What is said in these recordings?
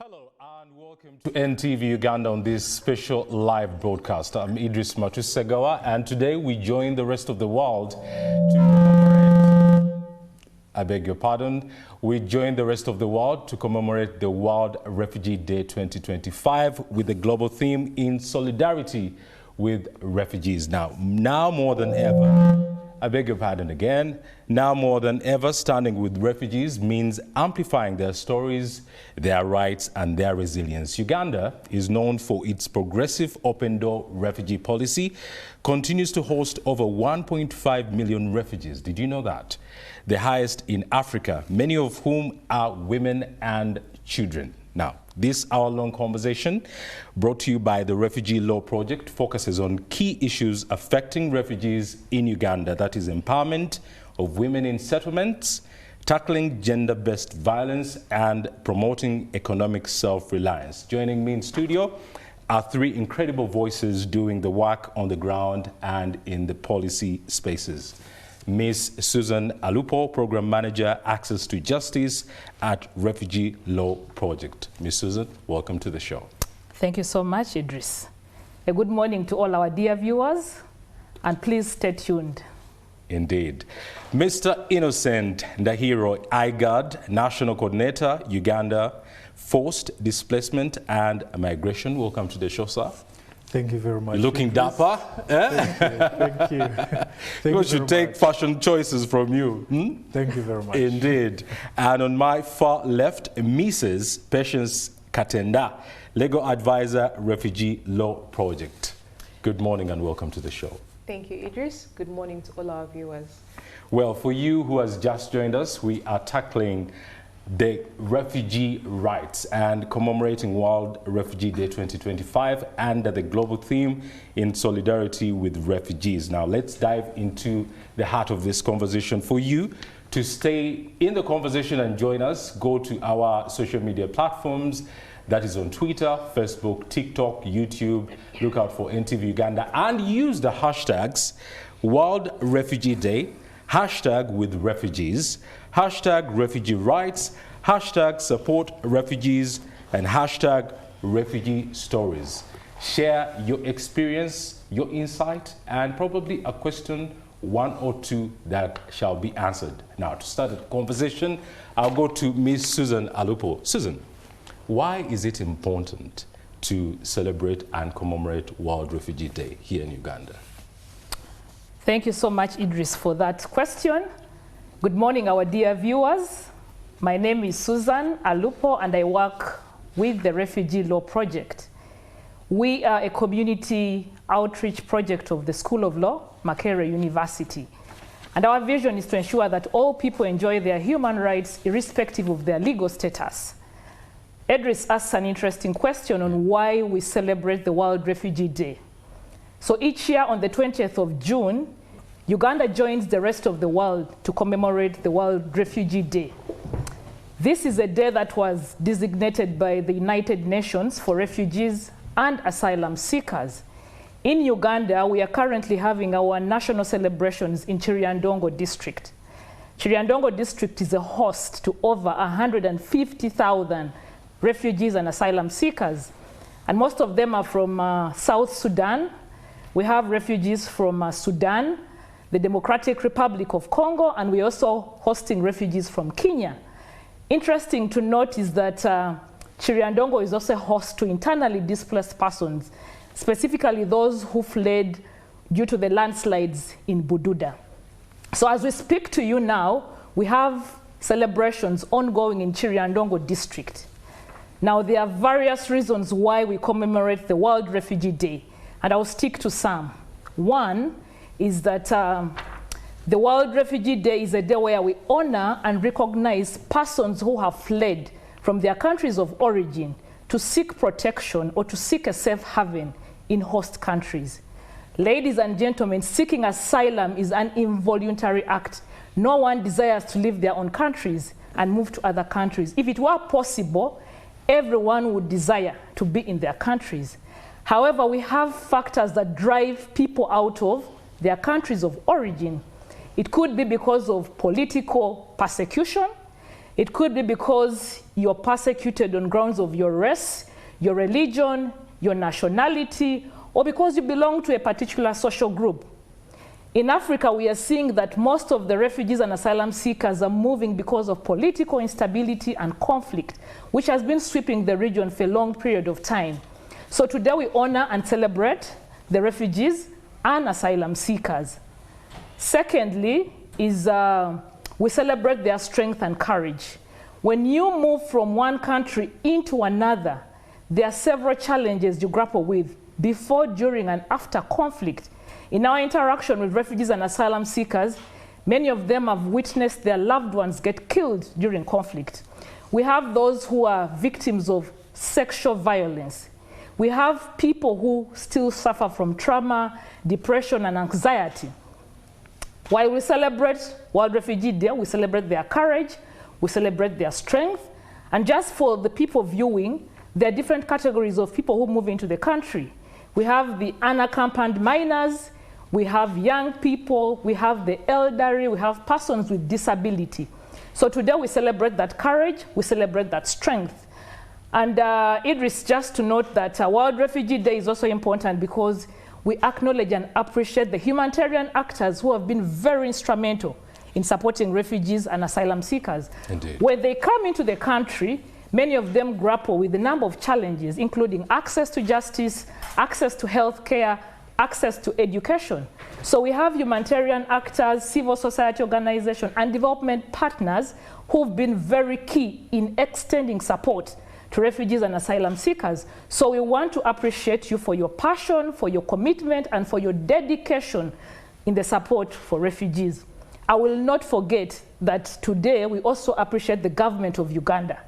Hello and welcome to NTV Uganda on this special live broadcast. I'm Idris Matusegawa, and today we join the rest of the world to We join the rest of the world to commemorate the World Refugee Day 2025 with the global theme in solidarity with refugees. Now more than ever, now more than ever, standing with refugees means amplifying their stories, their rights, and their resilience. Uganda is known for its progressive open-door refugee policy, continues to host over 1.5 million refugees. Did you know that? The highest in Africa, many of whom are women and children. Now, this hour-long conversation, brought to you by the Refugee Law Project, focuses on key issues affecting refugees in Uganda, that is empowerment of women in settlements, tackling gender-based violence, and promoting economic self-reliance. Joining me in studio are three incredible voices doing the work on the ground and in the policy spaces. Ms. Susan Alupo, Program Manager, Access to Justice at Refugee Law Project. Ms. Susan, welcome to the show. Thank you so much, Idris. A good morning to all our dear viewers, and please stay tuned. Indeed. Mr. Innocent Ndahiro IGAD, National Coordinator, Uganda, Forced Displacement and Migration. Welcome to the show, sir. Thank you very much. You're looking dapper. Thank you. People should take fashion choices from you. Thank you very much. Indeed. And on my far left, Mrs. Patience Katenda, Legal Advisor, Refugee Law Project. Good morning and welcome to the show. Thank you, Idris. Good morning to all our viewers. Well, for you who has just joined us, we are tackling the refugee rights and commemorating World Refugee Day 2025 under the global theme in solidarity with refugees. Now let's dive into the heart of this conversation. For you to stay in the conversation and join us, go to our social media platforms. That is on Twitter, Facebook, TikTok, YouTube. Look out for NTV Uganda and use the hashtags World Refugee Day, hashtag with refugees, hashtag refugee rights, hashtag support refugees, and hashtag refugee stories. Share your experience, your insight, and probably a question, one or two, that shall be answered. Now, to start the conversation, I'll go to Ms. Susan Alupo. Susan, why is it important to celebrate and commemorate World Refugee Day here in Uganda? Thank you so much, Idris, for that question. Good morning, our dear viewers. My name is Susan Alupo, and I work with the Refugee Law Project. We are a community outreach project of the School of Law, Makerere University. And our vision is to ensure that all people enjoy their human rights irrespective of their legal status. Idris asked an interesting question on why we celebrate the World Refugee Day. So each year on the 20th of June, Uganda joins the rest of the world to commemorate the World Refugee Day. This is a day that was designated by the United Nations for refugees and asylum seekers. In Uganda, we are currently having our national celebrations in Chiriandongo district. Chiriandongo district is a host to over 150,000 refugees and asylum seekers, and most of them are from South Sudan. We have refugees from Sudan, the Democratic Republic of Congo, and we're also hosting refugees from Kenya. Interesting to note is that Chiriandongo is also a host to internally displaced persons, specifically those who fled due to the landslides in Bududa. So as we speak to you now, we have celebrations ongoing in Chiriandongo district. Now, there are various reasons why we commemorate the World Refugee Day, and I'll stick to some. One is that the World Refugee Day is a day where we honor and recognize persons who have fled from their countries of origin to seek protection or to seek a safe haven in host countries. Ladies and gentlemen, seeking asylum is an involuntary act. No one desires to leave their own countries and move to other countries. If it were possible, everyone would desire to be in their countries. However, we have factors that drive people out of their countries of origin. It could be because of political persecution. It could be because you're persecuted on grounds of your race, your religion, your nationality, or because you belong to a particular social group. In Africa, we are seeing that most of the refugees and asylum seekers are moving because of political instability and conflict, which has been sweeping the region for a long period of time. So today we honor and celebrate the refugees and asylum seekers. Secondly, we celebrate their strength and courage. When you move from one country into another, there are several challenges you grapple with before, during, and after conflict. In our interaction with refugees and asylum seekers, many of them have witnessed their loved ones get killed during conflict. We have those who are victims of sexual violence. We have people who still suffer from trauma, depression, and anxiety. While we celebrate World Refugee Day, we celebrate their courage, we celebrate their strength, and just for the people viewing, there are different categories of people who move into the country. We have the unaccompanied minors, we have young people, we have the elderly, we have persons with disability. So today we celebrate that courage, we celebrate that strength. And Idris, just to note that World Refugee Day is also important because we acknowledge and appreciate the humanitarian actors who have been very instrumental in supporting refugees and asylum seekers. Indeed. When they come into the country, many of them grapple with a number of challenges, including access to justice, access to health care, access to education. So we have humanitarian actors, civil society organizations, and development partners who've been very key in extending support to refugees and asylum seekers. So we want to appreciate you for your passion, for your commitment, and for your dedication in the support for refugees. I will not forget that today we also appreciate the government of Uganda.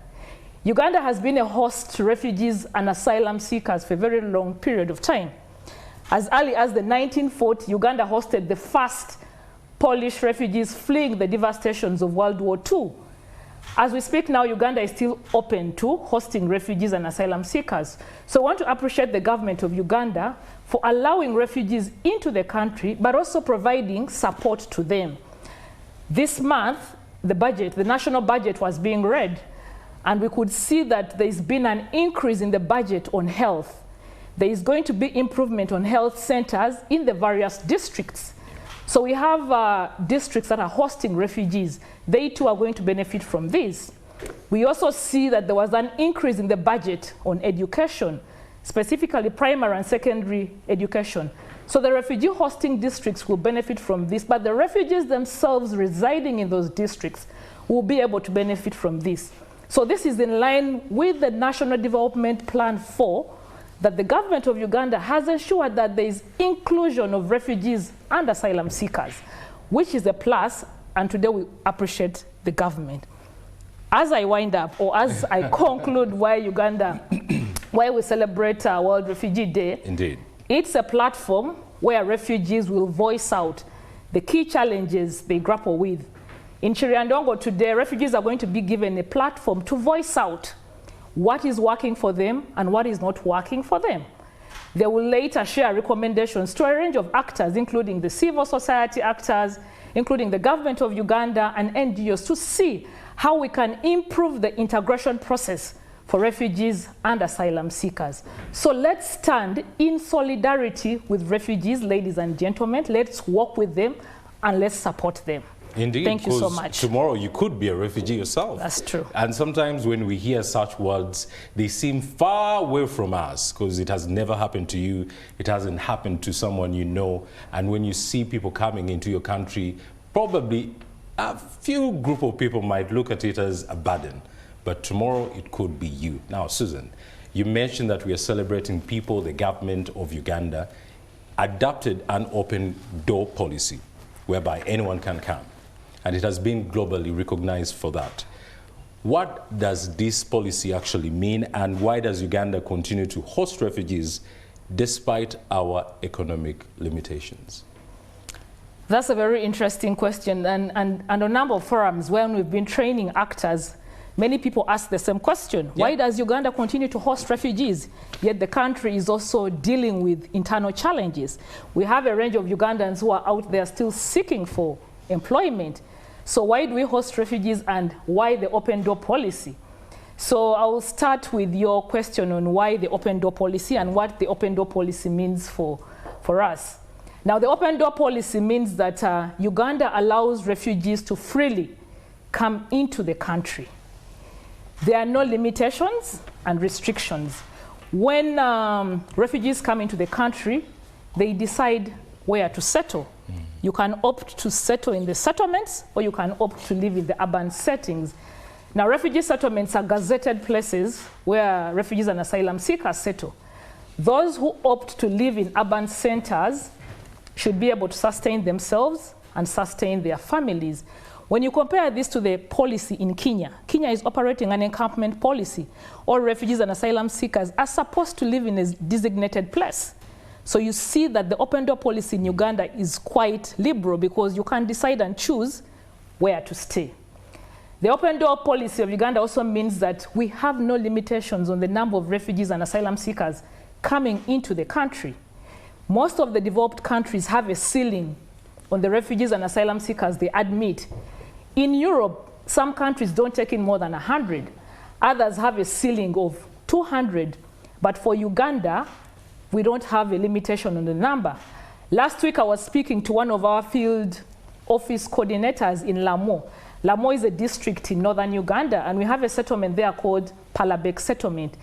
Uganda has been a host to refugees and asylum seekers for a very long period of time. As early as the 1940s, Uganda hosted the first Polish refugees fleeing the devastations of World War II. As we speak now, Uganda is still open to hosting refugees and asylum seekers. So I want to appreciate the government of Uganda for allowing refugees into the country, but also providing support to them. This month, the national budget was being read, and we could see that there's been an increase in the budget on health. There is going to be improvement on health centers in the various districts. So we have districts that are hosting refugees. They too are going to benefit from this. We also see that there was an increase in the budget on education, specifically primary and secondary education. So the refugee hosting districts will benefit from this, but the refugees themselves residing in those districts will be able to benefit from this. So this is in line with the National Development Plan 4 that the government of Uganda has ensured that there is inclusion of refugees and asylum seekers, which is a plus, and today we appreciate the government. As I wind up, or as I conclude why we celebrate World Refugee Day, Indeed. It's a platform where refugees will voice out the key challenges they grapple with. In Chiriandongo today, refugees are going to be given a platform to voice out what is working for them and what is not working for them. They will later share recommendations to a range of actors, including the civil society actors, including the government of Uganda and NGOs, to see how we can improve the integration process for refugees and asylum seekers. So let's stand in solidarity with refugees, ladies and gentlemen. Let's work with them and let's support them. Indeed. Thank you so much. Tomorrow you could be a refugee yourself. That's true. And sometimes when we hear such words, they seem far away from us because it has never happened to you. It hasn't happened to someone you know. And when you see people coming into your country, probably a few group of people might look at it as a burden. But tomorrow it could be you. Now, Susan, you mentioned that we are celebrating people, the government of Uganda adopted an open door policy whereby anyone can come. And it has been globally recognized for that. What does this policy actually mean, and why does Uganda continue to host refugees despite our economic limitations? That's a very interesting question, and a number of forums when we've been training actors, many people ask the same question. Yeah. Why does Uganda continue to host refugees, yet the country is also dealing with internal challenges? We have a range of Ugandans who are out there still seeking for employment. So why do we host refugees and why the open door policy? So I'll start with your question on why the open door policy and what the open door policy means for us. Now, the open door policy means that Uganda allows refugees to freely come into the country. There are no limitations and restrictions. When refugees come into the country, they decide where to settle. You can opt to settle in the settlements, or you can opt to live in the urban settings. Now, refugee settlements are gazetted places where refugees and asylum seekers settle. Those who opt to live in urban centers should be able to sustain themselves and sustain their families. When you compare this to the policy in Kenya, Kenya is operating an encampment policy. All refugees and asylum seekers are supposed to live in a designated place. So you see that the open door policy in Uganda is quite liberal because you can decide and choose where to stay. The open door policy of Uganda also means that we have no limitations on the number of refugees and asylum seekers coming into the country. Most of the developed countries have a ceiling on the refugees and asylum seekers they admit. In Europe, some countries don't take in more than 100. Others have a ceiling of 200. But for Uganda, we don't have a limitation on the number. Last week, I was speaking to one of our field office coordinators in Lamo. Lamo is a district in northern Uganda, and we have a settlement there called Palabek Settlement.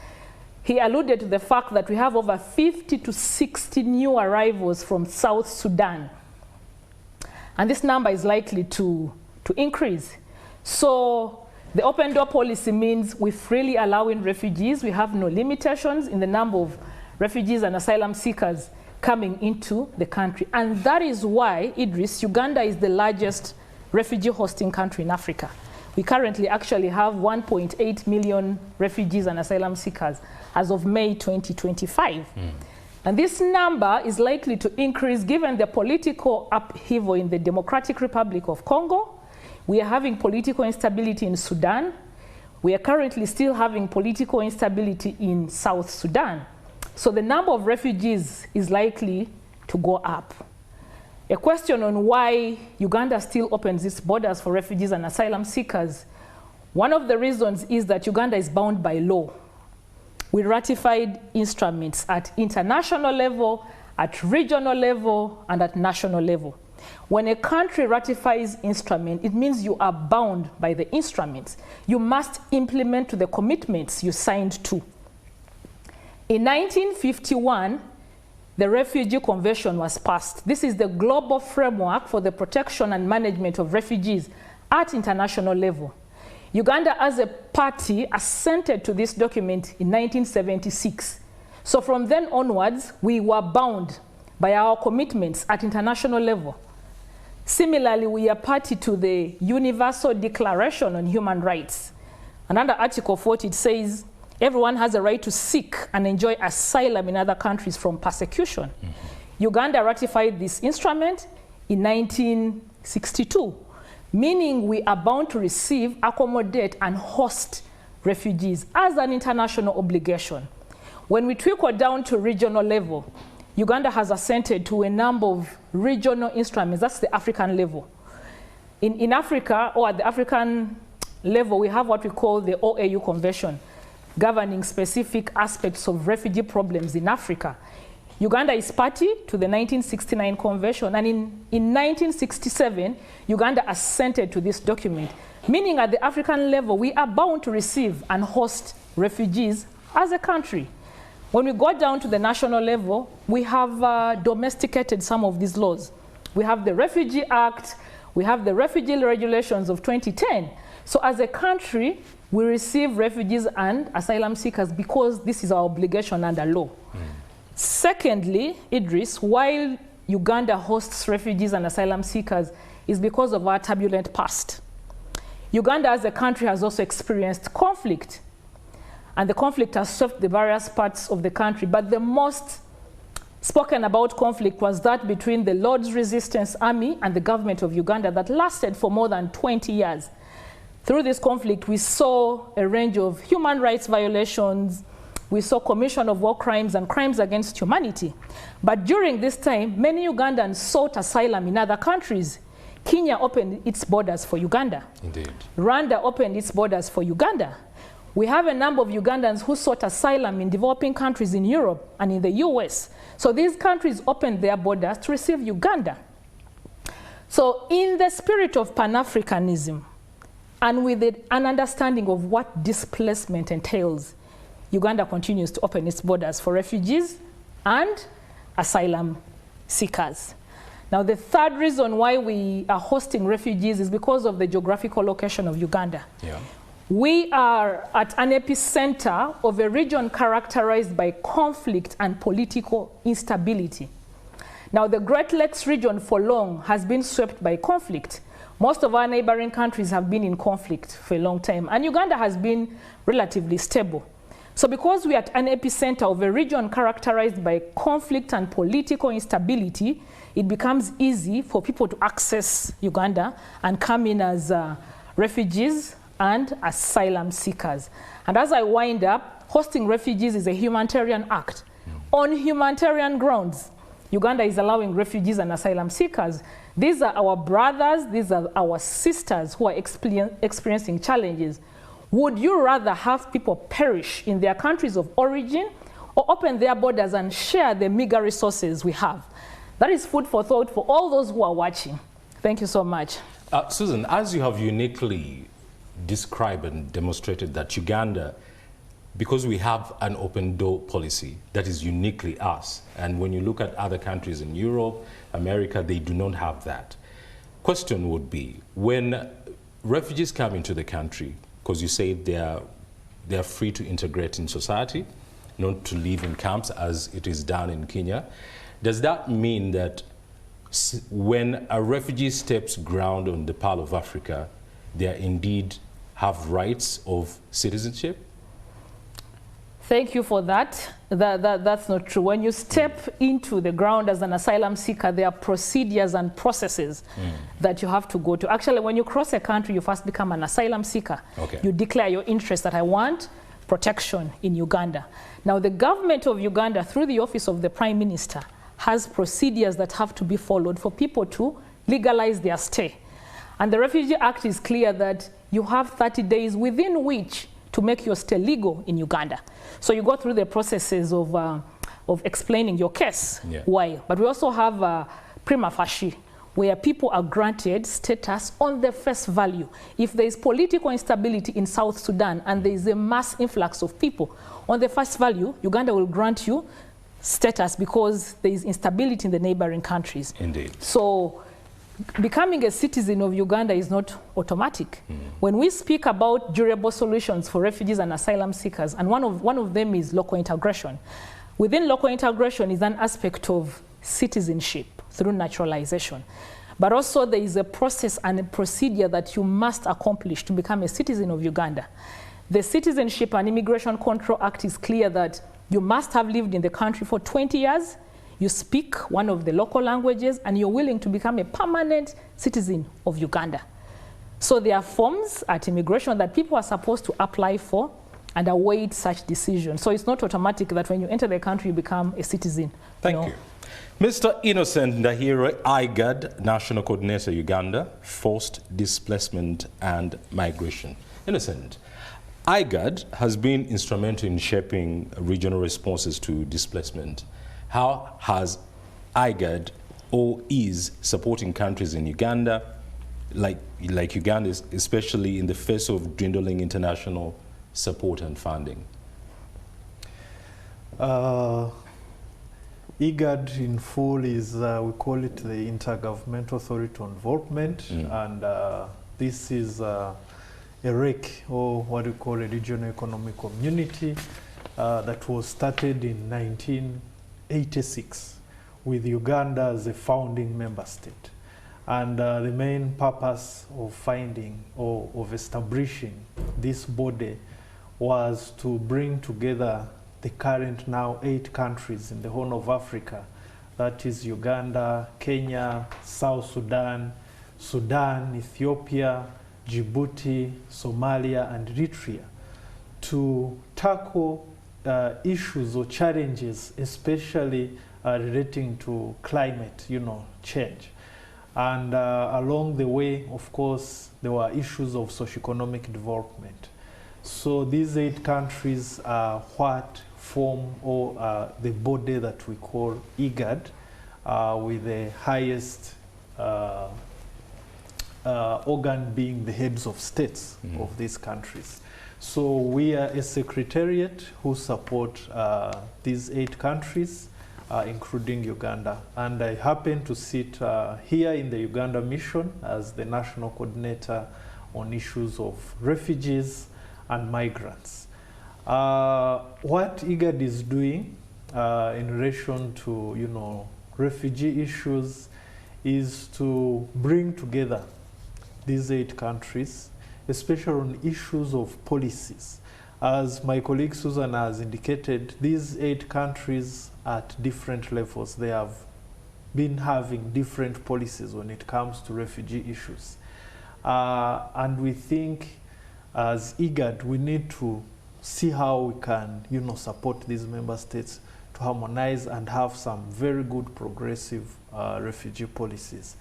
He alluded to the fact that we have over 50 to 60 new arrivals from South Sudan. And this number is likely to increase. So the open door policy means we freely allow in refugees. We have no limitations in the number of refugees and asylum seekers coming into the country. And that is why, Idris, Uganda is the largest refugee hosting country in Africa. We currently actually have 1.8 million refugees and asylum seekers as of May 2025. And this number is likely to increase given the political upheaval in the Democratic Republic of Congo. We are having political instability in Sudan. We are currently still having political instability in South Sudan. So the number of refugees is likely to go up. A question on why Uganda still opens its borders for refugees and asylum seekers. One of the reasons is that Uganda is bound by law. We ratified instruments at international level, at regional level, and at national level. When a country ratifies instrument, it means you are bound by the instruments. You must implement the commitments you signed to. In 1951, the Refugee Convention was passed. This is the global framework for the protection and management of refugees at international level. Uganda, as a party, assented to this document in 1976. So from then onwards, we were bound by our commitments at international level. Similarly, we are party to the Universal Declaration on Human Rights. And under Article 40, it says, everyone has a right to seek and enjoy asylum in other countries from persecution. Uganda ratified this instrument in 1962, meaning we are bound to receive, accommodate, and host refugees as an international obligation. When we trickle down to regional level, Uganda has assented to a number of regional instruments. That's the African level. In Africa, or at the African level, we have what we call the OAU Convention, governing specific aspects of refugee problems in Africa. Uganda is party to the 1969 Convention, and in 1967, Uganda assented to this document, meaning at the African level, we are bound to receive and host refugees as a country. When we go down to the national level, we have domesticated some of these laws. We have the Refugee Act, we have the Refugee Regulations of 2010. So as a country, we receive refugees and asylum seekers because this is our obligation under law. Secondly, Idris, while Uganda hosts refugees and asylum seekers is because of our turbulent past. Uganda as a country has also experienced conflict, and the conflict has swept the various parts of the country, but the most spoken about conflict was that between the Lord's Resistance Army and the government of Uganda that lasted for more than 20 years. Through this conflict, we saw a range of human rights violations. We saw commission of war crimes and crimes against humanity. But during this time, many Ugandans sought asylum in other countries. Kenya opened its borders for Uganda. Indeed. Rwanda opened its borders for Uganda. We have a number of Ugandans who sought asylum in developing countries in Europe and in the US. So these countries opened their borders to receive Uganda. So in the spirit of Pan-Africanism, and with an understanding of what displacement entails, Uganda continues to open its borders for refugees and asylum seekers. Now, the third reason why we are hosting refugees is because of the geographical location of Uganda. Yeah. We are at an epicenter of a region characterized by conflict and political instability. Now, the Great Lakes region for long has been swept by conflict. Most of our neighboring countries have been in conflict for a long time, and Uganda has been relatively stable. So because we are at an epicenter of a region characterized by conflict and political instability, it becomes easy for people to access Uganda and come in as refugees and asylum seekers. And as I wind up, hosting refugees is a humanitarian act. On humanitarian grounds, Uganda is allowing refugees and asylum seekers. These are our brothers, these are our sisters who are experiencing challenges. Would you rather have people perish in their countries of origin or open their borders and share the meager resources we have? That is food for thought for all those who are watching. Thank you so much. Susan, as you have uniquely described and demonstrated that Uganda, because we have an open door policy that is uniquely us, and when you look at other countries in Europe, America, they do not have that. Question would be, when refugees come into the country, because you say they are free to integrate in society, not to live in camps as it is done in Kenya, does that mean that when a refugee steps ground on the Pearl of Africa, they indeed have rights of citizenship? Thank you for that. That's not true. When you step into the ground as an asylum seeker, there are procedures and processes that you have to go to. Actually, when you cross a country, you first become an asylum seeker. Okay. You declare your interest that I want protection in Uganda. Now, the government of Uganda, through the Office of the Prime Minister, has procedures that have to be followed for people to legalize their stay. And the Refugee Act is clear that you have 30 days within which to make your stay legal in Uganda. So you go through the processes of explaining your case. Yeah. Why? But we also have prima facie, where people are granted status on the face value. If there is political instability in South Sudan and there is a mass influx of people, on the face value, Uganda will grant you status because there is instability in the neighboring countries. Indeed. So becoming a citizen of Uganda is not automatic. When we speak about durable solutions for refugees and asylum seekers, and one of them is local integration. Within local integration is an aspect of citizenship through naturalization. But also there is a process and a procedure that you must accomplish to become a citizen of Uganda. The Citizenship and Immigration Control Act is clear that you must have lived in the country for 20 years, you speak one of the local languages, and you're willing to become a permanent citizen of Uganda. So there are forms at immigration that people are supposed to apply for and await such decisions. So it's not automatic that when you enter the country, you become a citizen. Thank you. Mr. Innocent Ndahiro, IGAD, National Coordinator, Uganda, Forced Displacement and Migration. Innocent, IGAD has been instrumental in shaping regional responses to displacement. How has IGAD or is supporting countries in Uganda, like Uganda, especially in the face of dwindling international support and funding? IGAD in full is, we call it the Intergovernmental Authority on Development, and this is a REC, or what we call a Regional Economic Community, that was started in 1986 with Uganda as a founding member state. And the main purpose of finding or of establishing this body was to bring together the current now 8 countries in the Horn of Africa, that is Uganda, Kenya, South Sudan, Sudan, Ethiopia, Djibouti, Somalia, and Eritrea, to tackle issues or challenges, especially relating to climate, change. And along the way, of course, there were issues of socioeconomic development. So these 8 countries are what form the body that we call IGAD, with the highest organ being the heads of states of these countries. So we are a secretariat who support these 8 countries, including Uganda. And I happen to sit here in the Uganda mission as the national coordinator on issues of refugees and migrants. What IGAD is doing in relation to, refugee issues is to bring together these 8 countries, especially on issues of policies. As my colleague Susan has indicated, these 8 countries at different levels, they have been having different policies when it comes to refugee issues. And we think as IGAD, we need to see how we can, support these member states to harmonize and have some very good progressive refugee policies.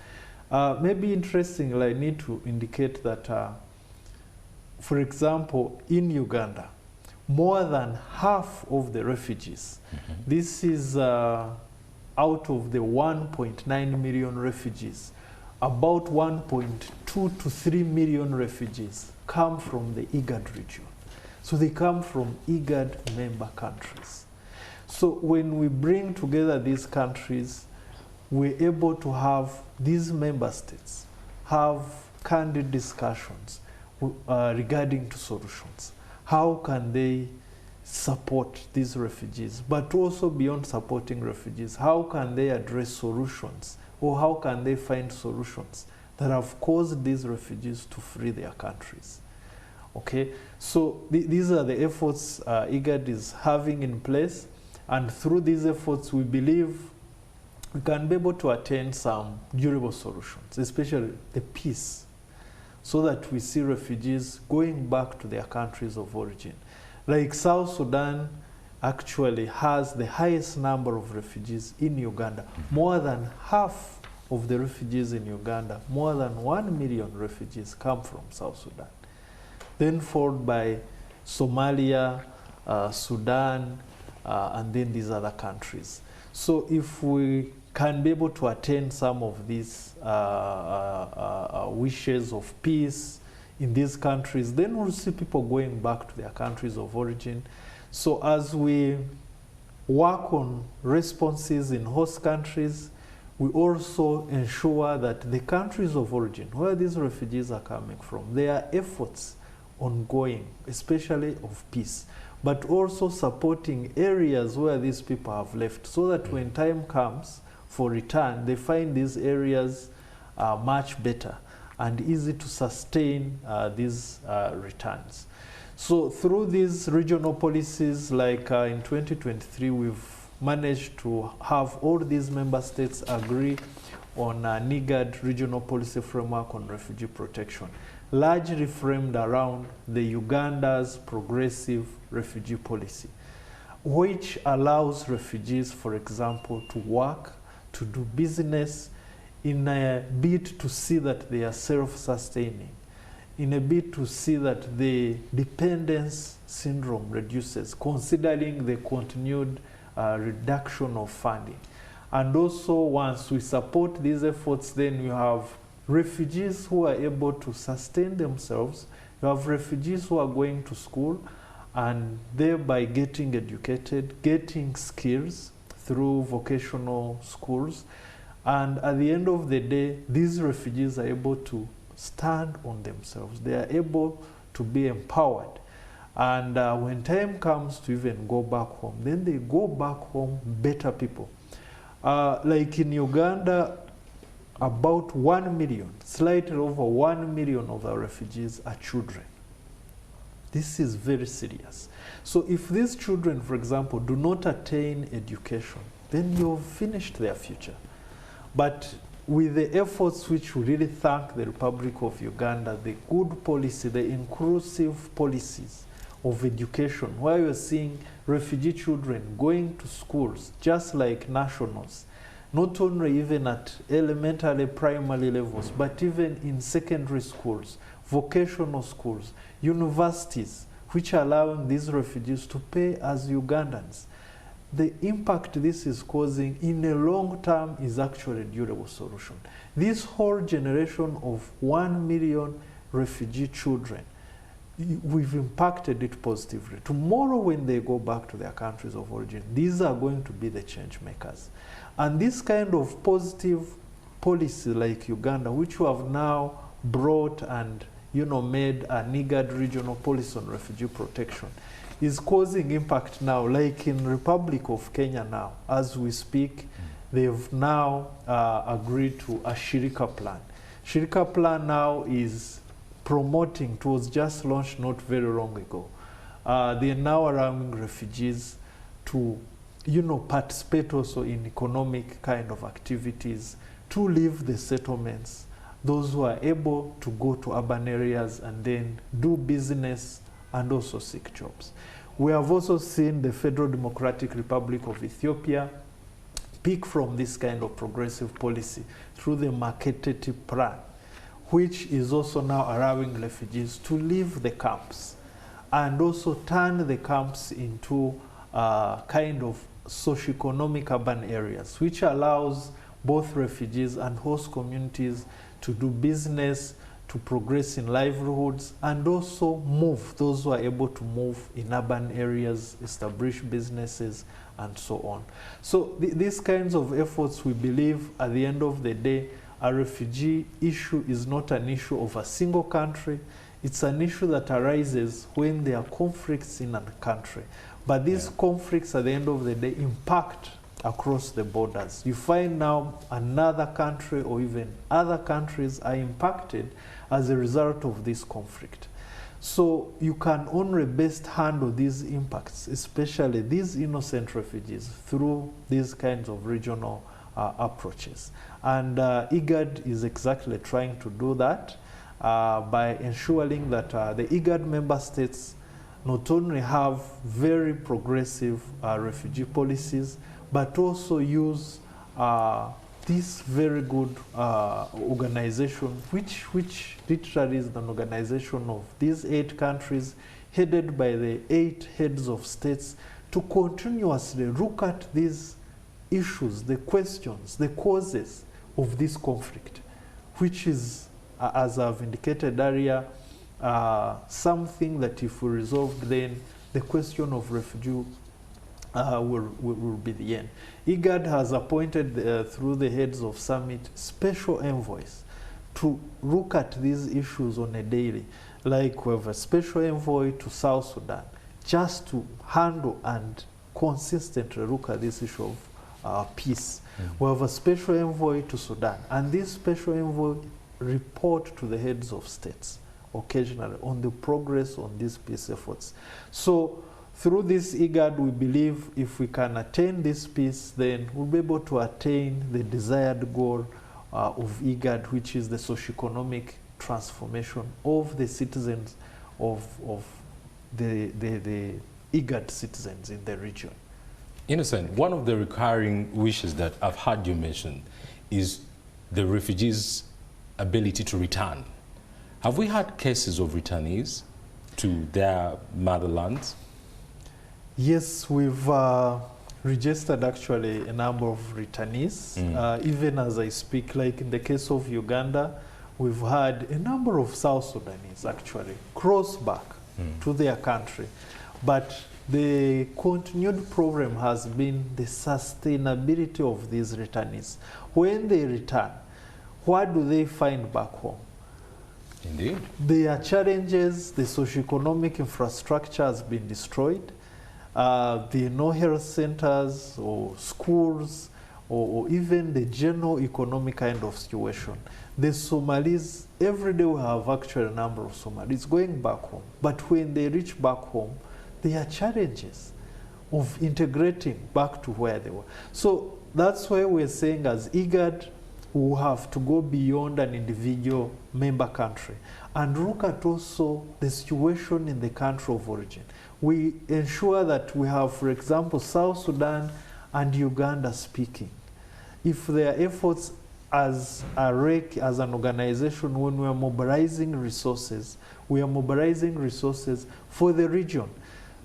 Maybe interestingly, I need to indicate that, for example, in Uganda, more than half of the refugees, this is out of the 1.9 million refugees, about 1.2 to 3 million refugees come from the IGAD region. So they come from IGAD member countries. So when we bring together these countries, we're able to have these member states have candid discussions regarding to solutions. How can they support these refugees? But also beyond supporting refugees, how can they address solutions, or how can they find solutions that have caused these refugees to flee their countries? Okay, so these are the efforts IGAD is having in place, and through these efforts we believe we can be able to attain some durable solutions, especially the peace, so that we see refugees going back to their countries of origin. Like South Sudan actually has the highest number of refugees in Uganda. More than half of the refugees in Uganda, more than 1 million refugees come from South Sudan. Then followed by Somalia, Sudan, and then these other countries. So if we can be able to attain some of these wishes of peace in these countries, then we'll see people going back to their countries of origin. So as we work on responses in host countries, we also ensure that the countries of origin, where these refugees are coming from, there are efforts ongoing, especially of peace, but also supporting areas where these people have left, so that when time comes for return, they find these areas much better and easy to sustain these returns. So through these regional policies, like in 2023, we've managed to have all these member states agree on a NIGAD regional policy framework on refugee protection, largely framed around the Uganda's progressive refugee policy, which allows refugees, for example, to work, to do business, in a bid to see that they are self-sustaining, in a bid to see that the dependence syndrome reduces, considering the continued reduction of funding. And also, once we support these efforts, then you have refugees who are able to sustain themselves. You have refugees who are going to school and thereby getting educated, getting skills through vocational schools. And at the end of the day, these refugees are able to stand on themselves. They are able to be empowered. And when time comes to even go back home, then they go back home better people. Like in Uganda, about 1 million, slightly over 1 million of our refugees are children. This is very serious. So if these children, for example, do not attain education, then you've finished their future. But with the efforts which we really thank the Republic of Uganda, the good policy, the inclusive policies of education, where you're seeing refugee children going to schools just like nationals, not only even at elementary, primary levels, but even in secondary schools, vocational schools, universities, which are allowing these refugees to pay as Ugandans. The impact this is causing in the long term is actually a durable solution. This whole generation of 1 million refugee children, we've impacted it positively. Tomorrow when they go back to their countries of origin, these are going to be the change makers. And this kind of positive policy like Uganda, which we have now brought and made an IGAD regional policy on refugee protection, is causing impact now, like in Republic of Kenya now. As we speak, they've now agreed to a Shirika plan. Shirika plan now is promoting, it was just launched not very long ago. They are now allowing refugees to participate also in economic kind of activities, to leave the settlements, those who are able to go to urban areas and then do business and also seek jobs. We have also seen the Federal Democratic Republic of Ethiopia pick from this kind of progressive policy through the Maketeti plan, which is also now allowing refugees to leave the camps and also turn the camps into kind of socioeconomic urban areas, which allows both refugees and host communities to do business, to progress in livelihoods, and also move, those who are able to move in urban areas, establish businesses, and so on. So these kinds of efforts, we believe, at the end of the day, a refugee issue is not an issue of a single country. It's an issue that arises when there are conflicts in a country. But these conflicts, at the end of the day, impact across the borders. You find now another country or even other countries are impacted as a result of this conflict. So you can only best handle these impacts, especially these innocent refugees, through these kinds of regional approaches. And IGAD is exactly trying to do that by ensuring that the IGAD member states not only have very progressive refugee policies, but also use this very good organization, which literally is an organization of these 8 countries, headed by the 8 heads of states, to continuously look at these issues, the questions, the causes of this conflict, which is, as I've indicated earlier, something that if we resolve, then the question of refugee will be the end. IGAD has appointed, through the heads of summit, special envoys to look at these issues on a daily. Like we have a special envoy to South Sudan, just to handle and consistently look at this issue of peace. We have a special envoy to Sudan, and this special envoy report to the heads of states occasionally on the progress on these peace efforts. So through this IGAD, we believe if we can attain this peace, then we'll be able to attain the desired goal of IGAD, which is the socioeconomic transformation of the citizens of the IGAD citizens in the region. Innocent, one of the recurring wishes that I've heard you mention is the refugees' ability to return. Have we had cases of returnees to their motherlands? Yes, we've registered actually a number of returnees. Even as I speak, like in the case of Uganda, we've had a number of South Sudanese actually cross back to their country. But the continued problem has been the sustainability of these returnees. When they return, what do they find back home? Indeed. There are challenges. The socioeconomic infrastructure has been destroyed. There are no health centers or schools or even the general economic kind of situation. The Somalis, every day we have actually a number of Somalis going back home. But when they reach back home, there are challenges of integrating back to where they were. So that's why we're saying as IGAD, we have to go beyond an individual member country and look at also the situation in the country of origin. We ensure that we have, for example, South Sudan and Uganda speaking if their efforts as a REC, as an organization, when we are mobilizing resources, we are mobilizing resources for the region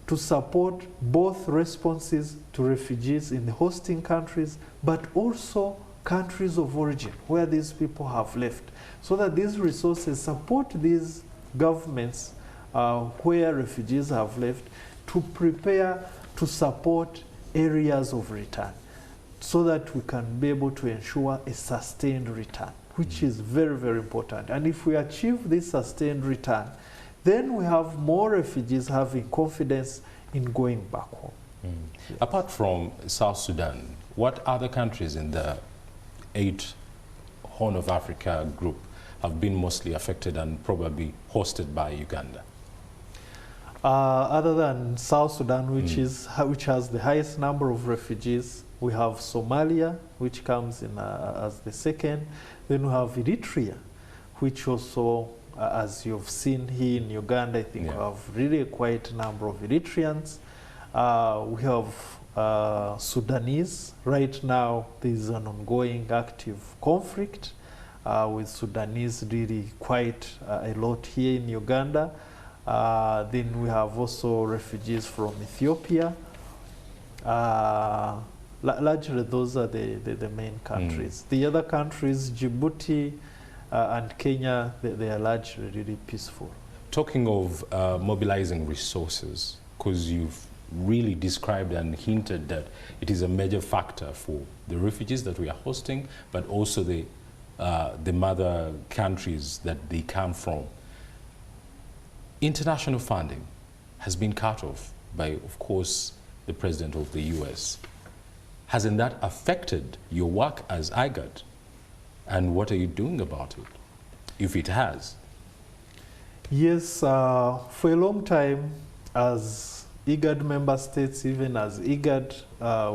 to support both responses to refugees in the hosting countries, but also countries of origin where these people have left, so that these resources support these governments where refugees have left to prepare to support areas of return, so that we can be able to ensure a sustained return, which is very, very important. And if we achieve this sustained return, then we have more refugees having confidence in going back home. Apart from South Sudan, what other countries in the 8 Horn of Africa group have been mostly affected and probably hosted by Uganda? Other than South Sudan, which has the highest number of refugees, we have Somalia, which comes in as the second. Then we have Eritrea, which also, as you've seen here in Uganda, I think we have really quite a number of Eritreans. We have Sudanese. Right now, there is an ongoing active conflict with Sudanese really quite a lot here in Uganda. Then we have also refugees from Ethiopia. Largely, those are the main countries. The other countries, Djibouti and Kenya, they are largely really peaceful. Talking of mobilizing resources, because you've really described and hinted that it is a major factor for the refugees that we are hosting, but also the mother countries that they come from. International funding has been cut off by, of course, the President of the US. Hasn't that affected your work as IGAD? And what are you doing about it, if it has? Yes, for a long time, as IGAD member states, even as IGAD,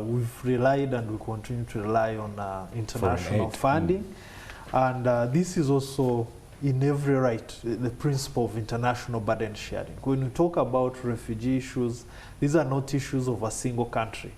we've relied and we continue to rely on international funding. And this is also in every right, the principle of international burden sharing. When we talk about refugee issues, these are not issues of a single country.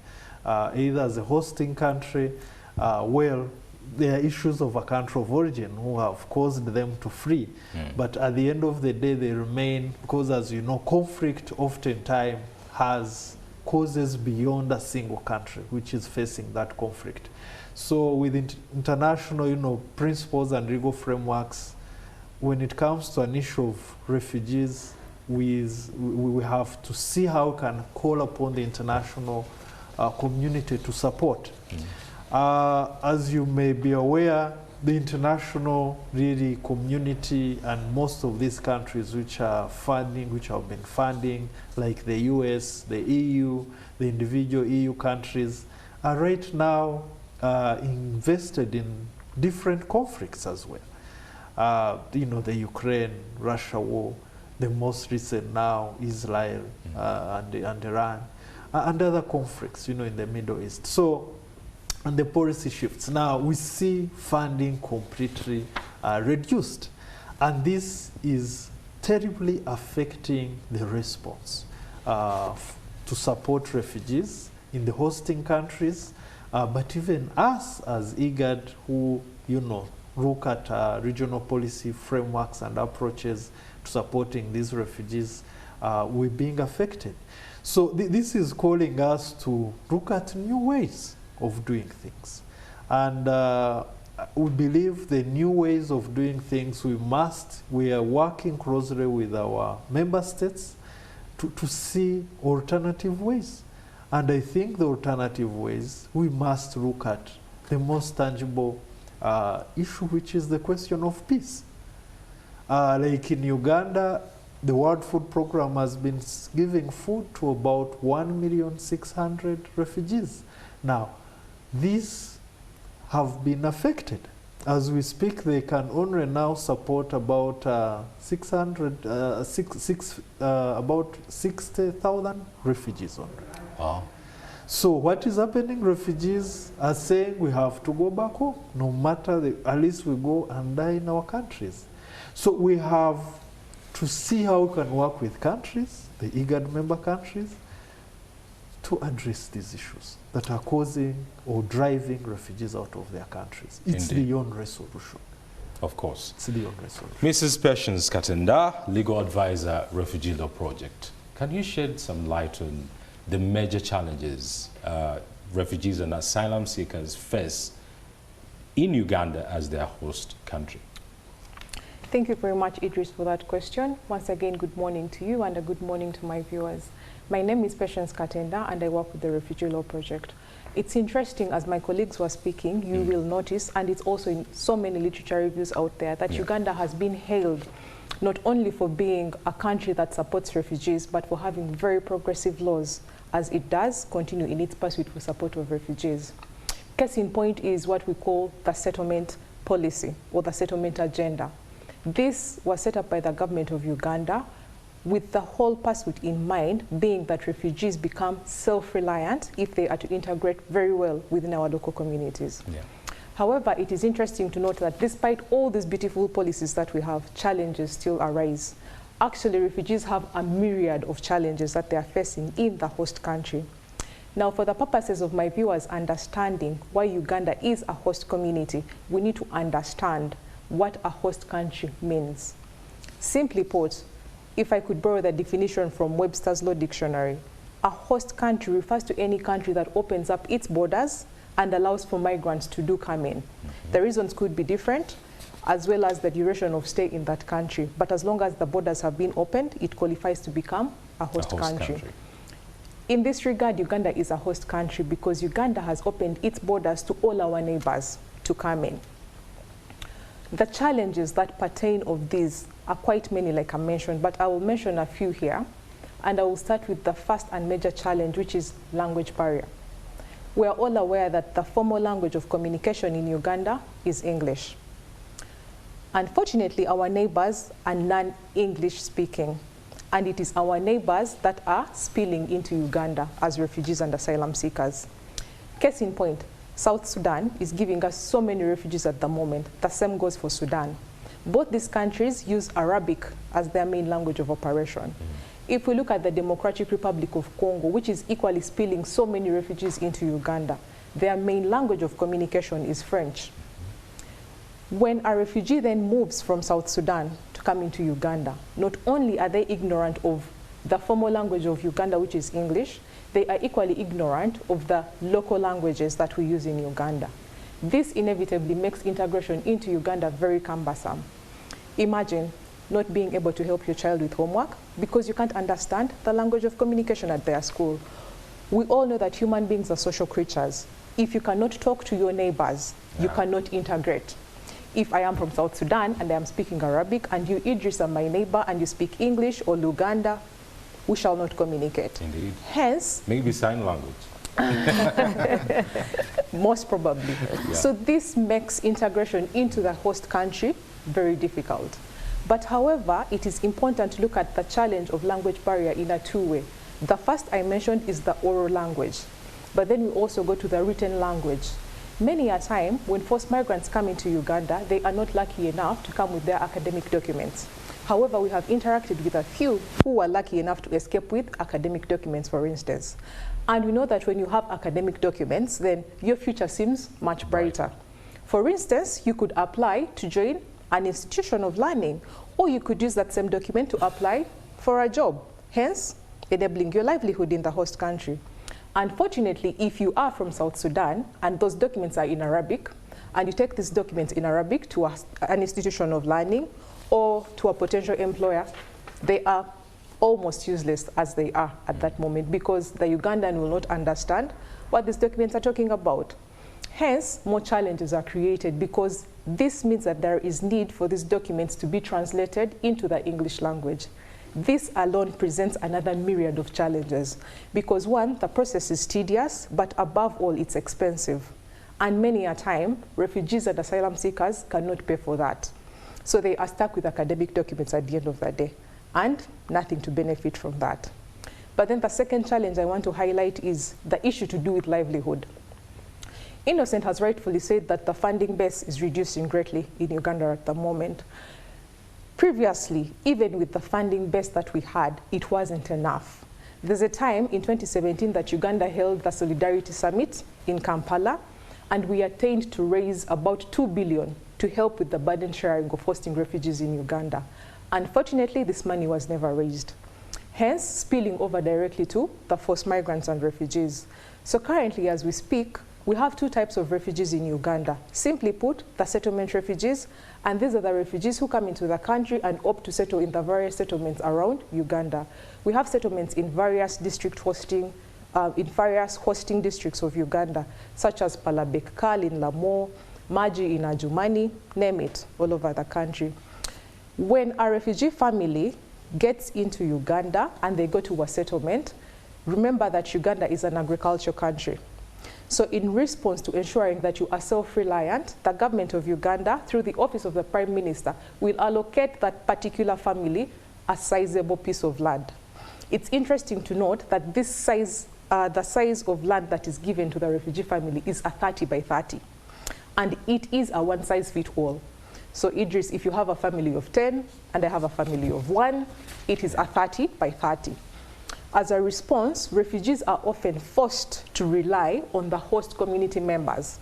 Either as a hosting country, well, they are issues of a country of origin who have caused them to flee. But at the end of the day, they remain, because as you know, conflict oftentimes has causes beyond a single country, which is facing that conflict. So with international, principles and legal frameworks, when it comes to an issue of refugees, we have to see how we can call upon the international community to support. As you may be aware, the international really community and most of these countries which have been funding, like the US, the EU, the individual EU countries, are right now invested in different conflicts as well. The Ukraine-Russia war, the most recent now, Israel and Iran, and other conflicts, in the Middle East. So, and the policy shifts. Now, we see funding completely reduced. And this is terribly affecting the response to support refugees in the hosting countries, but even us as IGAD, who, look at regional policy frameworks and approaches to supporting these refugees, we're being affected. So this is calling us to look at new ways of doing things. And we believe the new ways of doing things, we are working closely with our member states to see alternative ways. And I think the alternative ways, we must look at the most tangible issue, which is the question of peace. Like in Uganda, the World Food Program has been giving food to about 1,600,000 refugees. Now, these have been affected. As we speak, they can only now support about about 60,000 refugees only. Wow. So what is happening? Refugees are saying we have to go back home, no matter at least we go and die in our countries. So we have to see how we can work with countries, the IGAD member countries, to address these issues that are causing or driving refugees out of their countries. It's Indeed. beyond resolution. Of course. It's beyond resolution. Mrs. Patience Katenda, Legal Advisor, Refugee Law Project. Can you shed some light on the major challenges refugees and asylum seekers face in Uganda as their host country? Thank you very much, Idris, for that question. Once again, good morning to you and a good morning to my viewers. My name is Patience Katenda and I work with the Refugee Law Project. It's interesting, as my colleagues were speaking, you will notice, and it's also in so many literature reviews out there, that Uganda has been hailed not only for being a country that supports refugees, but for having very progressive laws, as it does continue in its pursuit for support of refugees. Case in point is what we call the settlement policy or the settlement agenda. This was set up by the government of Uganda with the whole pursuit in mind being that refugees become self-reliant if they are to integrate very well within our local communities. Yeah. However, it is interesting to note that despite all these beautiful policies that we have, challenges still arise. Actually, refugees have a myriad of challenges that they are facing in the host country. Now, for the purposes of my viewers understanding why Uganda is a host community, we need to understand what a host country means. Simply put, if I could borrow the definition from Webster's Law Dictionary, a host country refers to any country that opens up its borders and allows for migrants to come in. The reasons could be different, as well as the duration of stay in that country. But as long as the borders have been opened, it qualifies to become a host country. In this regard, Uganda is a host country because Uganda has opened its borders to all our neighbors to come in. The challenges that pertain of these are quite many, like I mentioned, but I will mention a few here. And I will start with the first and major challenge, which is language barrier. We are all aware that the formal language of communication in Uganda is English. Unfortunately, our neighbors are non-English speaking, and it is our neighbors that are spilling into Uganda as refugees and asylum seekers. Case in point, South Sudan is giving us so many refugees at the moment. The same goes for Sudan. Both these countries use Arabic as their main language of operation. If we look at the Democratic Republic of Congo, which is equally spilling so many refugees into Uganda, their main language of communication is French. When a refugee then moves from South Sudan to come into Uganda, not only are they ignorant of the formal language of Uganda, which is English, they are equally ignorant of the local languages that we use in Uganda. This inevitably makes integration into Uganda very cumbersome. Imagine not being able to help your child with homework because you can't understand the language of communication at their school. We all know that human beings are social creatures. If you cannot talk to your neighbors, you cannot integrate. If I am from South Sudan and I am speaking Arabic and you, Idris, are my neighbor and you speak English or Luganda, we shall not communicate. Indeed. Hence, maybe sign language. most probably. Yeah. So this makes integration into the host country very difficult. But however, it is important to look at the challenge of language barrier in a two-way. The first I mentioned is the oral language, but then we also go to the written language. Many a time, when forced migrants come into Uganda, they are not lucky enough to come with their academic documents. However, we have interacted with a few who were lucky enough to escape with academic documents, for instance. And we know that when you have academic documents, then your future seems much brighter. For instance, you could apply to join an institution of learning, or you could use that same document to apply for a job, hence enabling your livelihood in the host country. Unfortunately, if you are from South Sudan and those documents are in Arabic, and you take these documents in Arabic to an institution of learning or to a potential employer, they are almost useless as they are at that moment because the Ugandan will not understand what these documents are talking about. Hence, more challenges are created because this means that there is need for these documents to be translated into the English language. This alone presents another myriad of challenges because one, the process is tedious, but above all, it's expensive. And many a time, refugees and asylum seekers cannot pay for that. So they are stuck with academic documents at the end of the day and nothing to benefit from that. But then the second challenge I want to highlight is the issue to do with livelihood. Innocent has rightfully said that the funding base is reducing greatly in Uganda at the moment. Previously, even with the funding base that we had, it wasn't enough. There's a time in 2017 that Uganda held the Solidarity Summit in Kampala, and we attained to raise about 2 billion to help with the burden sharing of hosting refugees in Uganda. Unfortunately, this money was never raised, hence spilling over directly to the forced migrants and refugees. So currently, as we speak, we have two types of refugees in Uganda. Simply put, the settlement refugees, and these are the refugees who come into the country and opt to settle in the various settlements around Uganda. We have settlements in various hosting districts of Uganda, such as Palabekal in Lamo, Maji in Ajumani, name it, all over the country. When a refugee family gets into Uganda and they go to a settlement, remember that Uganda is an agricultural country. So in response to ensuring that you are self-reliant, the government of Uganda, through the Office of the Prime Minister, will allocate that particular family a sizable piece of land. It's interesting to note that this size, the size of land that is given to the refugee family is a 30 by 30. And it is a one-size-fits-all. So Idris, if you have a family of 10 and I have a family of 1, it is a 30 by 30. As a response, refugees are often forced to rely on the host community members.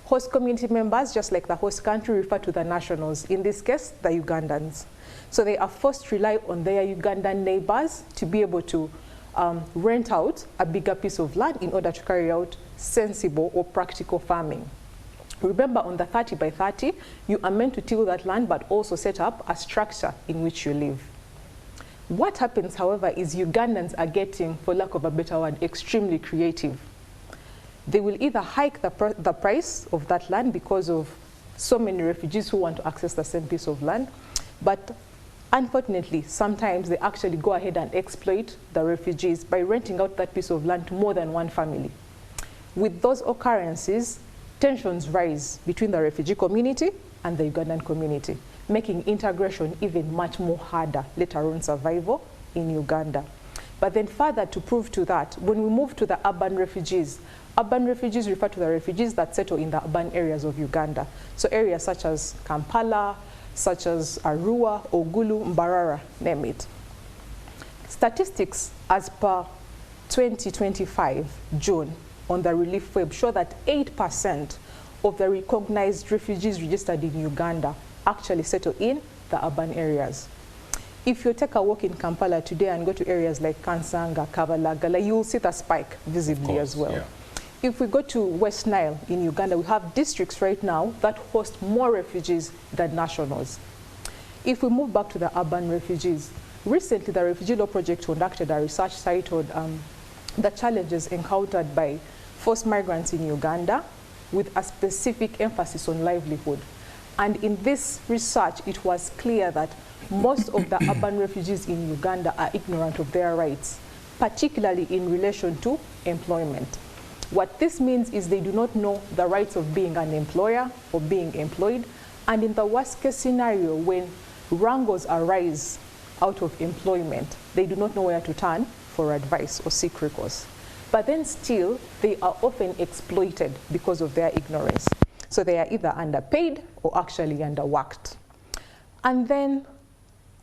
Host community members, just like the host country, refer to the nationals, in this case, the Ugandans. So they are forced to rely on their Ugandan neighbors to be able to rent out a bigger piece of land in order to carry out sensible or practical farming. Remember, on the 30 by 30, you are meant to till that land, but also set up a structure in which you live. What happens, however, is Ugandans are getting, for lack of a better word, extremely creative. They will either hike the price of that land because of so many refugees who want to access the same piece of land, but unfortunately, sometimes they actually go ahead and exploit the refugees by renting out that piece of land to more than one family. With those occurrences, tensions rise between the refugee community and the Ugandan community, making integration even much more harder, let alone survival in Uganda. But then further to prove to that, when we move to the urban refugees refer to the refugees that settle in the urban areas of Uganda. So areas such as Kampala, such as Arua, Ogulu, Mbarara, name it. Statistics as per 2025 June on the Relief Web show that 8% of the recognized refugees registered in Uganda actually settle in the urban areas. If you take a walk in Kampala today and go to areas like Kansanga, Kabalagala, you will see the spike visibly as well. Yeah. If we go to West Nile in Uganda, we have districts right now that host more refugees than nationals. If we move back to the urban refugees, recently the Refugee Law Project conducted a research titled The Challenges Encountered by Forced Migrants in Uganda, with a specific emphasis on livelihood. And in this research, it was clear that most of the urban refugees in Uganda are ignorant of their rights, particularly in relation to employment. What this means is they do not know the rights of being an employer or being employed, and in the worst case scenario, when wrangles arise out of employment, they do not know where to turn for advice or seek recourse. But then still, they are often exploited because of their ignorance. So they are either underpaid or actually underworked. And then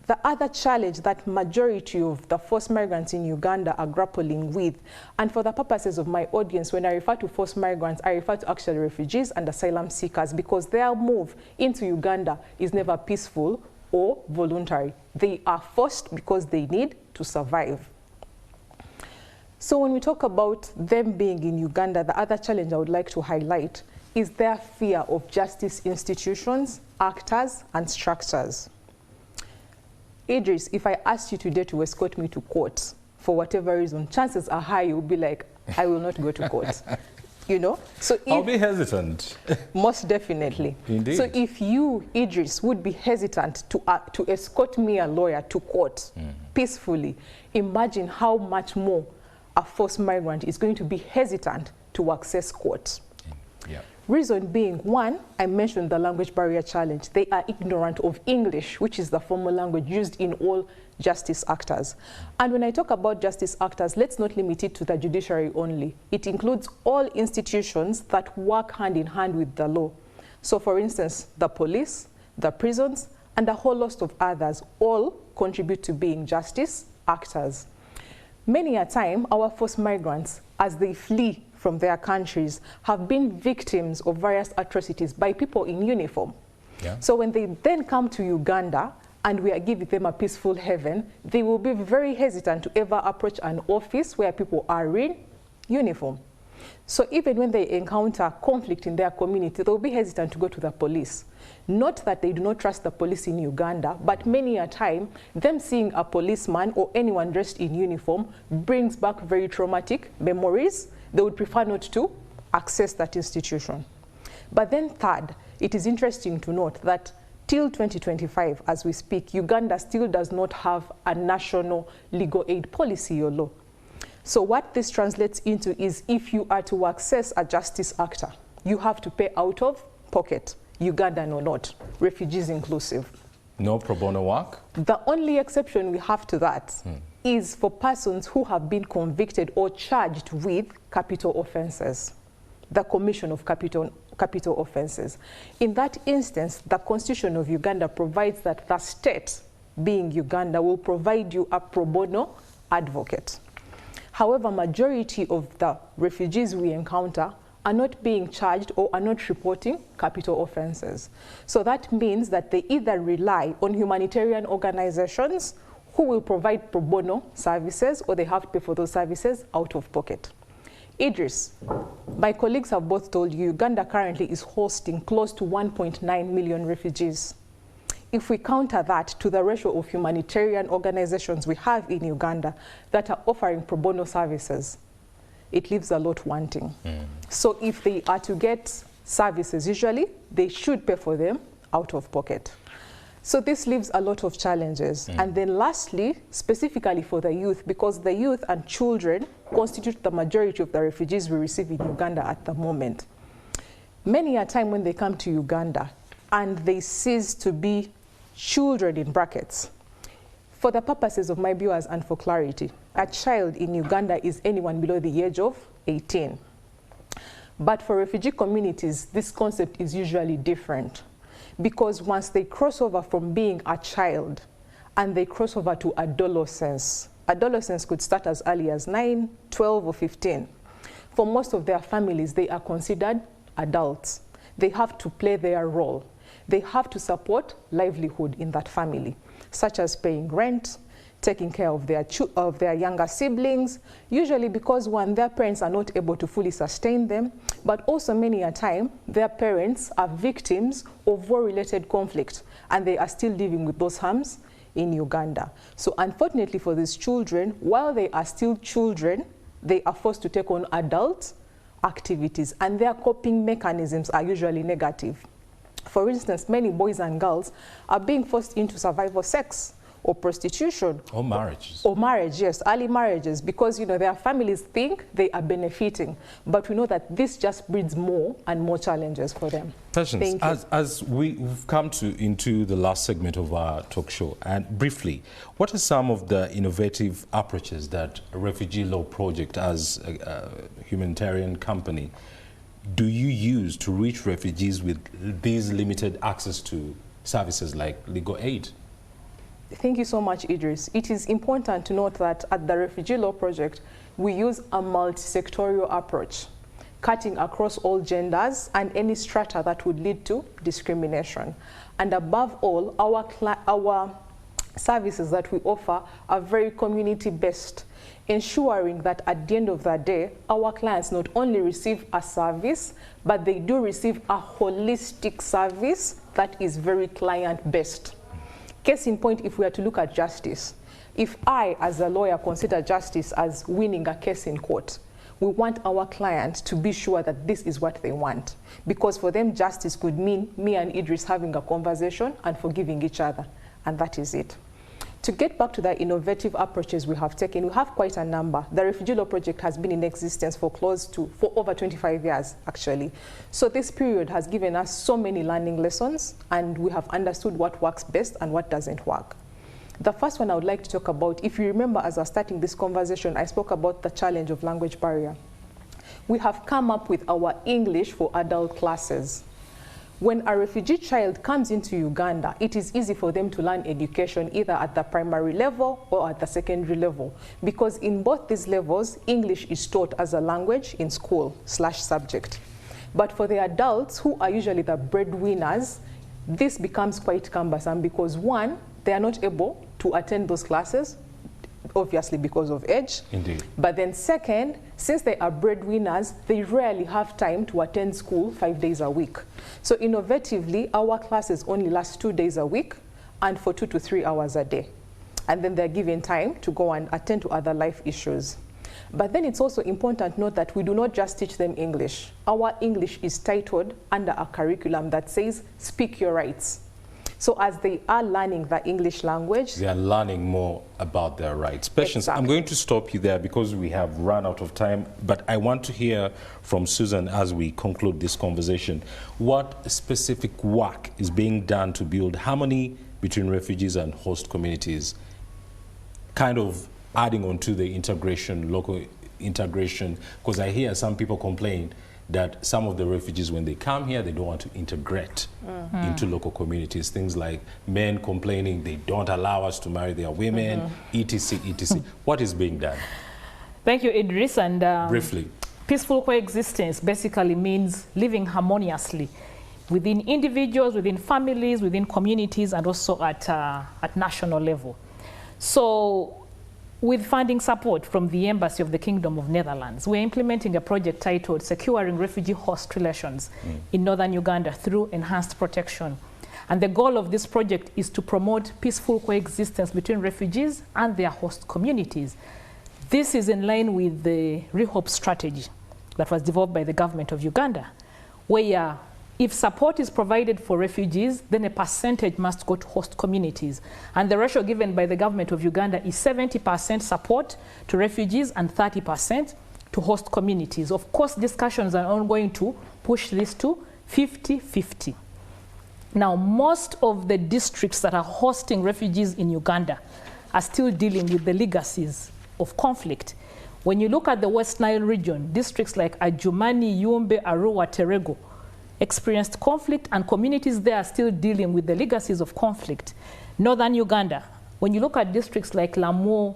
the other challenge that majority of the forced migrants in Uganda are grappling with, and for the purposes of my audience, when I refer to forced migrants, I refer to actually refugees and asylum seekers, because their move into Uganda is never peaceful or voluntary. They are forced because they need to survive. So when we talk about them being in Uganda, the other challenge I would like to highlight is their fear of justice institutions, actors, and structures. Idris, if I asked you today to escort me to court for whatever reason, chances are high you'll be like, I will not go to court. You know? So I'll be hesitant. Most definitely. Indeed. So if you, Idris, would be hesitant to escort me, a lawyer, to court peacefully, imagine how much more a forced migrant is going to be hesitant to access court. Yeah. Reason being, one, I mentioned the language barrier challenge. They are ignorant of English, which is the formal language used in all justice actors. And when I talk about justice actors, let's not limit it to the judiciary only. It includes all institutions that work hand in hand with the law. So for instance, the police, the prisons, and a whole host of others all contribute to being justice actors. Many a time, our forced migrants, as they flee from their countries, have been victims of various atrocities by people in uniform. Yeah. So when they then come to Uganda and we are giving them a peaceful haven, they will be very hesitant to ever approach an office where people are in uniform. So even when they encounter conflict in their community, they'll be hesitant to go to the police. Not that they do not trust the police in Uganda, but many a time, them seeing a policeman or anyone dressed in uniform brings back very traumatic memories. They would prefer not to access that institution. But then third, it is interesting to note that till 2025, as we speak, Uganda still does not have a national legal aid policy or law. So what this translates into is if you are to access a justice actor, you have to pay out of pocket, Ugandan or not, refugees inclusive. No pro bono work? The only exception we have to that is for persons who have been convicted or charged with capital offenses, the commission of capital offenses. In that instance, the Constitution of Uganda provides that the state, being Uganda, will provide you a pro bono advocate. However, majority of the refugees we encounter are not being charged or are not reporting capital offenses. So that means that they either rely on humanitarian organizations who will provide pro bono services, or they have to pay for those services out of pocket. Idris, my colleagues have both told you Uganda currently is hosting close to 1.9 million refugees. If we counter that to the ratio of humanitarian organizations we have in Uganda that are offering pro bono services, it leaves a lot wanting. So if they are to get services, usually they should pay for them out of pocket. So this leaves a lot of challenges. And then lastly, specifically for the youth, because the youth and children constitute the majority of the refugees we receive in Uganda at the moment. Many a time when they come to Uganda and they cease to be children in brackets, for the purposes of my viewers and for clarity, a child in Uganda is anyone below the age of 18. But for refugee communities, this concept is usually different, because once they cross over from being a child and they cross over to adolescence, adolescence could start as early as 9, 12, or 15. For most of their families, they are considered adults. They have to play their role. They have to support livelihood in that family, such as paying rent, taking care of their younger siblings, usually because one, their parents are not able to fully sustain them, but also many a time, their parents are victims of war-related conflict, and they are still living with those harms in Uganda. So unfortunately for these children, while they are still children, they are forced to take on adult activities, and their coping mechanisms are usually negative. For instance, many boys and girls are being forced into survival sex or prostitution. Or marriages. Or marriage, yes, early marriages, because their families think they are benefiting. But we know that this just breeds more and more challenges for them. Patience, as we've come into the last segment of our talk show, and briefly, what are some of the innovative approaches that Refugee Law Project, as a humanitarian company, do you use to reach refugees with these limited access to services like legal aid? Thank you so much, Idris. It is important to note that at the Refugee Law Project, we use a multi-sectorial approach, cutting across all genders and any strata that would lead to discrimination. And above all, our services that we offer are very community-based, ensuring that at the end of the day, our clients not only receive a service, but they do receive a holistic service that is very client-based. Case in point, if we are to look at justice, if I, as a lawyer, consider justice as winning a case in court, we want our clients to be sure that this is what they want. Because for them, justice could mean me and Idris having a conversation and forgiving each other. And that is it. To get back to the innovative approaches we have taken, we have quite a number. The Refugee Law Project has been in existence for over 25 years, actually. So this period has given us so many learning lessons, and we have understood what works best and what doesn't work. The first one I would like to talk about, if you remember as I was starting this conversation, I spoke about the challenge of language barrier. We have come up with our English for adult classes. When a refugee child comes into Uganda, it is easy for them to learn education either at the primary level or at the secondary level, because in both these levels, English is taught as a language in school/subject. But for the adults, who are usually the breadwinners, this becomes quite cumbersome because, one, they are not able to attend those classes, obviously because of age. Indeed. But then second, since they are breadwinners, they rarely have time to attend school 5 days a week. So innovatively, our classes only last 2 days a week and for 2 to 3 hours a day. And then they're given time to go and attend to other life issues. But then it's also important to note that we do not just teach them English. Our English is titled under a curriculum that says, speak your rights. So as they are learning the English language, they are learning more about their rights. Patience, exactly. I'm going to stop you there because we have run out of time, but I want to hear from Susan as we conclude this conversation. What specific work is being done to build harmony between refugees and host communities, kind of adding on to the integration, local integration, because I hear some people complain that some of the refugees, when they come here, they don't want to integrate into local communities. Things like men complaining they don't allow us to marry their women, etc., etc. What is being done? Thank you, Idris. And briefly, peaceful coexistence basically means living harmoniously within individuals, within families, within communities, and also at national level. So, with funding support from the Embassy of the Kingdom of Netherlands, we're implementing a project titled Securing Refugee-Host Relations in Northern Uganda through Enhanced Protection. And the goal of this project is to promote peaceful coexistence between refugees and their host communities. This is in line with the Rehope strategy that was developed by the government of Uganda, where if support is provided for refugees, then a percentage must go to host communities. And the ratio given by the government of Uganda is 70% support to refugees and 30% to host communities. Of course, discussions are ongoing to push this to 50-50. Now, most of the districts that are hosting refugees in Uganda are still dealing with the legacies of conflict. When you look at the West Nile region, districts like Adjumani, Yumbe, Arua, Terego, experienced conflict, and communities there are still dealing with the legacies of conflict. Northern Uganda, when you look at districts like Lamu,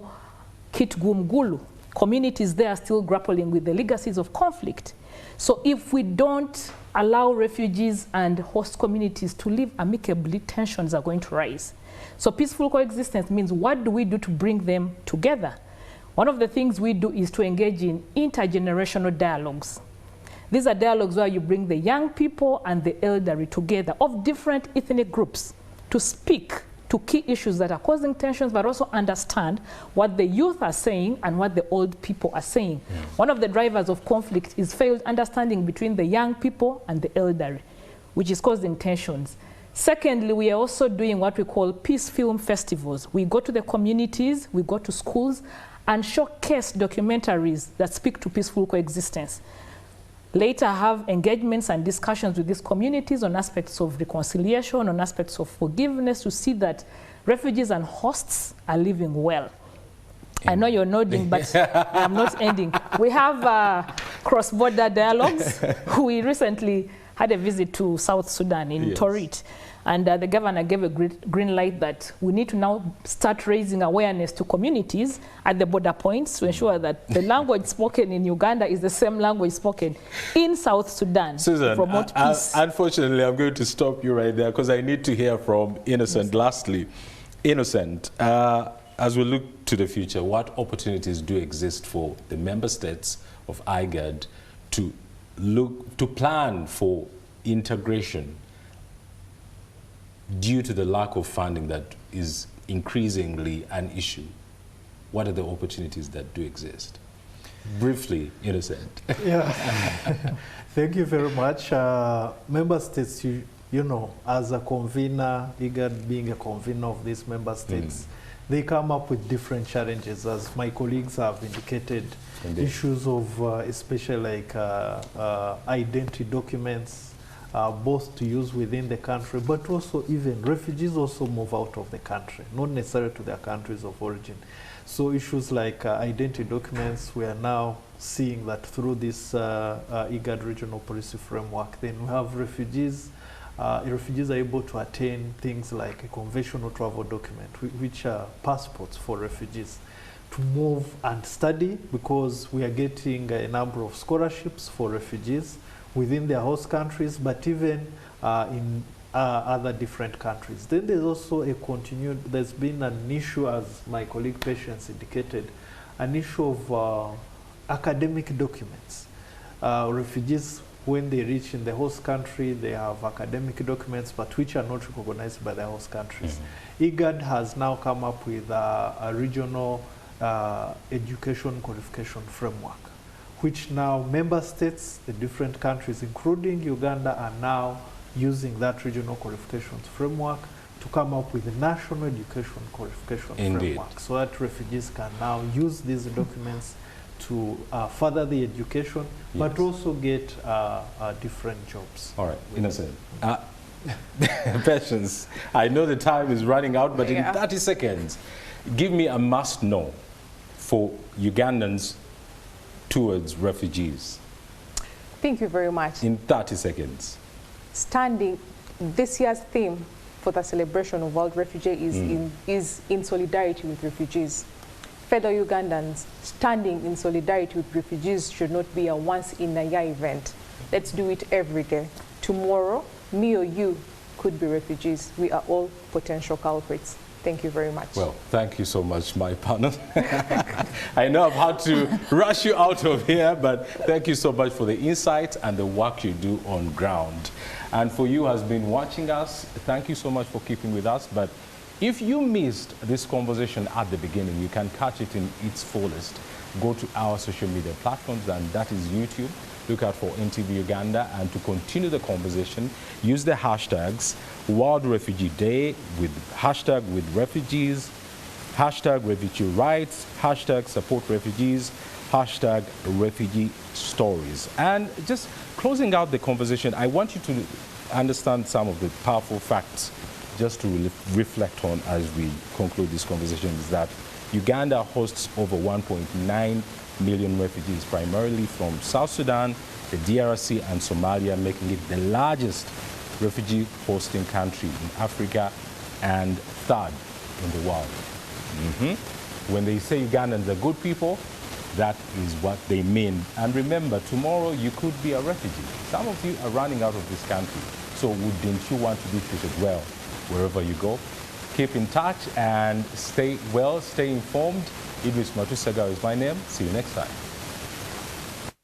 Kitgum, Gulu, communities there are still grappling with the legacies of conflict. So if we don't allow refugees and host communities to live amicably, tensions are going to rise. So peaceful coexistence means, what do we do to bring them together? One of the things we do is to engage in intergenerational dialogues. These are dialogues where you bring the young people and the elderly together of different ethnic groups to speak to key issues that are causing tensions, but also understand what the youth are saying and what the old people are saying. One of the drivers of conflict is failed understanding between the young people and the elderly, which is causing tensions. Secondly, we are also doing what we call peace film festivals. We go to the communities, we go to schools, and showcase documentaries that speak to peaceful coexistence. Later, have engagements and discussions with these communities on aspects of reconciliation, on aspects of forgiveness, to see that refugees and hosts are living well. I know you're nodding, but I'm not ending. We have cross-border dialogues. We recently had a visit to South Sudan in Torit, and the governor gave a green light that we need to now start raising awareness to communities at the border points to ensure that the language spoken in Uganda is the same language spoken in South Sudan. Susan, to promote peace. Unfortunately, I'm going to stop you right there because I need to hear from Innocent. Yes. Lastly, Innocent, as we look to the future, what opportunities do exist for the member states of IGAD to plan for integration due to the lack of funding that is increasingly an issue? What are the opportunities that do exist? Briefly, Innocent. Yeah, thank you very much. Member states, you know, as a convener, IGAD being a convener of these member states, they come up with different challenges, as my colleagues have indicated. Indeed. Issues of especially like identity documents, both to use within the country, but also even refugees also move out of the country, not necessarily to their countries of origin. So issues like identity documents, we are now seeing that through this IGAD regional policy framework, then we have refugees refugees are able to attain things like a conventional travel document, which are passports for refugees, to move and study, because we are getting a number of scholarships for refugees within their host countries, but even in other different countries. Then there's also there's been an issue, as my colleague Patience indicated, an issue of academic documents. Refugees, when they reach in the host country, they have academic documents, but which are not recognized by the host countries. IGAD has now come up with a regional education qualification framework, which now member states, the different countries, including Uganda, are now using that regional qualifications framework to come up with a national education qualification framework, so that refugees can now use these documents to further the education, but also get different jobs. All right, Innocent. Patience, I know the time is running out, but in 30 seconds, give me a must-know for Ugandans towards refugees. Thank you very much. In 30 seconds. This year's theme for the celebration of World Refugee is in solidarity with refugees. Fellow Ugandans, standing in solidarity with refugees should not be a once-in-a-year event. Let's do it every day. Tomorrow, me or you could be refugees. We are all potential culprits. Thank you very much. Well, thank you so much, my partner. I know I've had to rush you out of here, but thank you so much for the insights and the work you do on ground. And for you who has been watching us, thank you so much for keeping with us. But if you missed this conversation at the beginning, you can catch it in its fullest. Go to our social media platforms, and that is YouTube. Look out for NTV Uganda, and to continue the conversation, use the hashtags World Refugee Day with hashtag with refugees, hashtag refugee rights, hashtag support refugees, hashtag refugee stories. And just closing out the conversation, I want you to understand some of the powerful facts just to reflect on as we conclude this conversation, is that Uganda hosts over 1.9 million refugees, primarily from South Sudan, the DRC, and Somalia, making it the largest refugee hosting country in Africa and third in the world. When they say Ugandans are good people, that is what they mean. And remember, tomorrow you could be a refugee. Some of you are running out of this country, so wouldn't you want to be treated well wherever you go? Keep in touch and stay well, stay informed. Idris Matusaga is my name. See you next time.